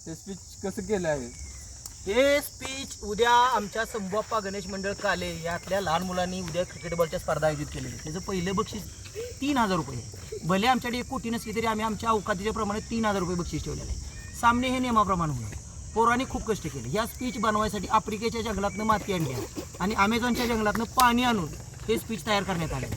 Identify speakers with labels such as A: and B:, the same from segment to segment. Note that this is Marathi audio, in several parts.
A: ते स्पीच कसं केलं आहे?
B: हे स्पीच उद्या आमच्या संभोप्पा गणेश मंडळ काले यातल्या लहान मुलांनी उद्या क्रिकेट बॉलच्या स्पर्धा आयोजित केलेली. त्याचं पहिलं बक्षीस 3,000 रुपये आहे. भले आमच्याकडे 1 कोटी नसली तरी आम्ही आमच्या अवकातीच्या प्रमाणे 3,000 रुपये बक्षीस ठेवलेलं आहे. सामने हे नियमाप्रमाणे होणार. पोरांनी खूप कष्ट केले. ह्या स्पीच बनवायसाठी आफ्रिकेच्या जंगलातनं माती आणली आणि अमेझॉनच्या जंगलातनं पाणी आणून हे स्पीच तयार करण्यात आले.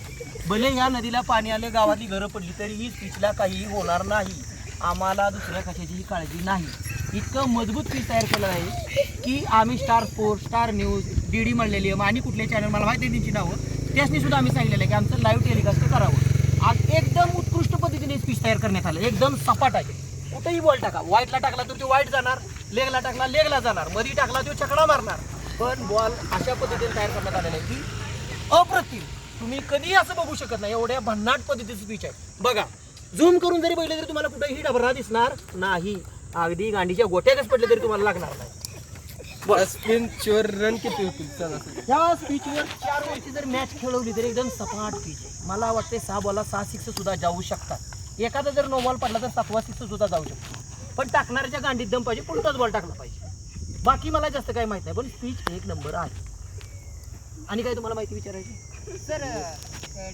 B: भले ह्या नदीला पाणी आले, गावातली घरं पडली तरी ही स्पीचला काहीही होणार नाही. आम्हाला दुसऱ्या कशाचीही काळजी नाही. इतकं मजबूत स्पीच तयार केलं आहे की आम्ही star sport, star news, DD मिळलेली आणि कुठले चॅनल मला माहिती आहे त्यांची नावं, त्यासनी सुद्धा आम्ही सांगितलेलं आहे की आमचं लाईव्ह टेलिकास्ट करावं. आज एकदम उत्कृष्ट पद्धतीने स्पीच तयार करण्यात आलं. एकदम सपाट आहे. कुठेही बॉल टाका, वाईटला टाकला तर तो वाईट जाणार, लेगला टाकला लेगला जाणार, मध्ये टाकला तो छकडा मारणार. पण बॉल अशा पद्धतीने तयार करण्यात आलेला आहे की अप्रतिम. तुम्ही कधीही असं बघू शकत नाही. एवढ्या भन्नाट पद्धतीचं स्पीच आहे. बघा, झूम करून जरी बघितलं तरी तुम्हाला कुठेही डबरा दिसणार नाही. अगदी गांडीच्या गोट्यातच पडले तरी तुम्हाला लागणार नाही.
A: स्पिनवर रन किती होतील?
B: ह्या स्पीचवर 4 ओव्हरची जर मॅच खेळवली तरी एकदम सपाट पिच आहे. मला वाटते 6 बॉलला 6 सिक्स सुद्धा जाऊ शकतात. एखादा जर 9 बॉल पडला तर 7वा सिक्स सुद्धा जाऊ शकतो. पण टाकणाऱ्याच्या गांडीत दम पाहिजे, पुढचाच बॉल टाकला पाहिजे. बाकी मला जास्त काही माहित नाही, पण स्पीच 1 नंबर आहे. आणि काय तुम्हाला माहिती विचारायची?
C: सर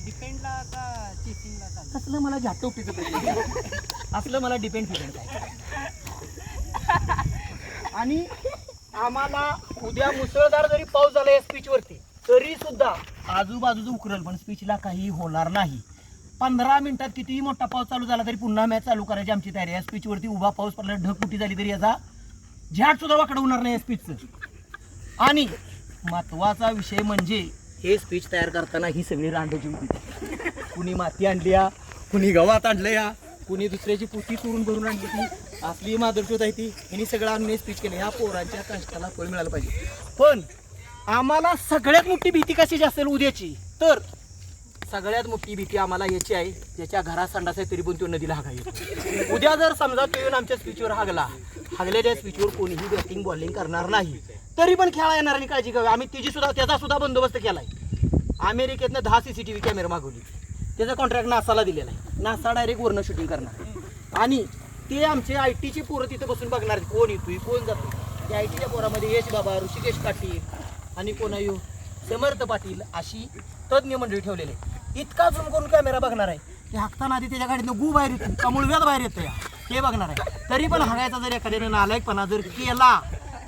C: डिपेंडला का चेसिंगला?
B: असलं मला झाटोपटीचं पाहिजे. असलं मला डिपेंड काय. आणि आम्हाला उद्या मुसळधार जरी पाऊस झाला या स्पीचवरती तरी सुद्धा आजूबाजूचं उकरल, पण स्पीचला काही होणार नाही. 15 मिनिटात कितीही मोठा पाऊस चालू झाला तरी पुन्हा मॅच चालू करायची आमची तयारी आहे. स्पीचवरती उभा पाऊस पडला, ढगफुटी झाली तरी याचा झाड सुद्धा वाकडं होणार नाही या स्पीचचं. आणि महत्वाचा विषय म्हणजे हे स्पीच तयार करताना ही सगळी रांडोजी होती. कुणी माती आणली, कुणी गव्हात आणलं या, कुणी दुसऱ्याची पुती चुरून भरून आणली ती. असली मादरशोध आहे ती. यांनी सगळं आणून स्पीच केलं. ह्या पोरांच्या कष्टाला फळ मिळालं पाहिजे. पण आम्हाला सगळ्यात मोठी भीती कशी असेल उद्याची, तर सगळ्यात मोठी भीती आम्हाला याची आहे, ज्याच्या घरात संडास आहे तरी पण तो नदीला हागायला. उद्या जर समजा तो येऊन आमच्या स्पीचवर हागल्याच्या स्पीचवर कोणीही बॅटिंग बॉलिंग करणार नाही, तरी पण खेळा येणार नाही. काळजी करावी. आम्ही त्याचा सुद्धा बंदोबस्त केलाय. अमेरिकेतनं 10 CCTV कॅमेरा मागवली. त्याचा कॉन्ट्रॅक्ट नासाला दिलेला आहे. नासा डायरेक्ट वरनं शूटिंग करणार आणि ते आमचे IT ची पोरं तिथं बसून बघणार कोण येतोय कोण जातो. त्या IT च्या पोरामध्ये यश बाबा, ऋषिकेश पाटील आणि कोण आहे समर्थ पाटील अशी तज्ज्ञ मंडळी ठेवलेले. इतका झूम करून कॅमेरा बघणार आहे की हाकताना आधी त्याच्या गाडीतनं गू बाहेर येतो का मुळव्यात बाहेर येतं या ते बघणार आहे. तरी पण हागायचा जर एखाद्याने नालायकपणा जर केला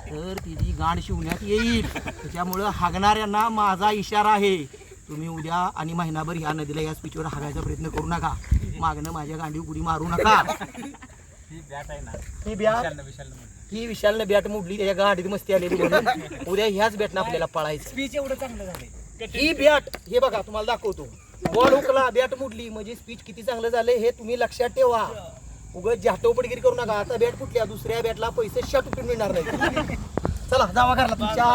B: तर तिची गांड शिवण्यात येईल. त्याच्यामुळं हागणाऱ्यांना माझा इशारा आहे, तुम्ही उद्या आणि महिनाभर ह्या नदीला या स्पीचवर हागायचा प्रयत्न करू नका. मागणं माझ्या गांडी उडी मारू नका.
A: ही बॅट आहे ना,
B: ही विशालनं बॅट मोडली, त्याच्या गाडीत मस्ती आलेली म्हणून उद्या ह्याच बॅटनं आपल्याला पळायचं.
C: स्पीच एवढं चांगलं झालंय.
B: ही बॅट हे बघा तुम्हाला दाखवतो. बॉल हुकला, बॅट मोडली म्हणजे स्पीच किती चांगलं झालंय हे तुम्ही लक्षात ठेवा. उगाच झाटोपटगिरी करू नका. आता बॅट फुटल्या, दुसऱ्या बॅटला पैसे शॉट मिळणार नाही. चला जावा घरला तुमच्या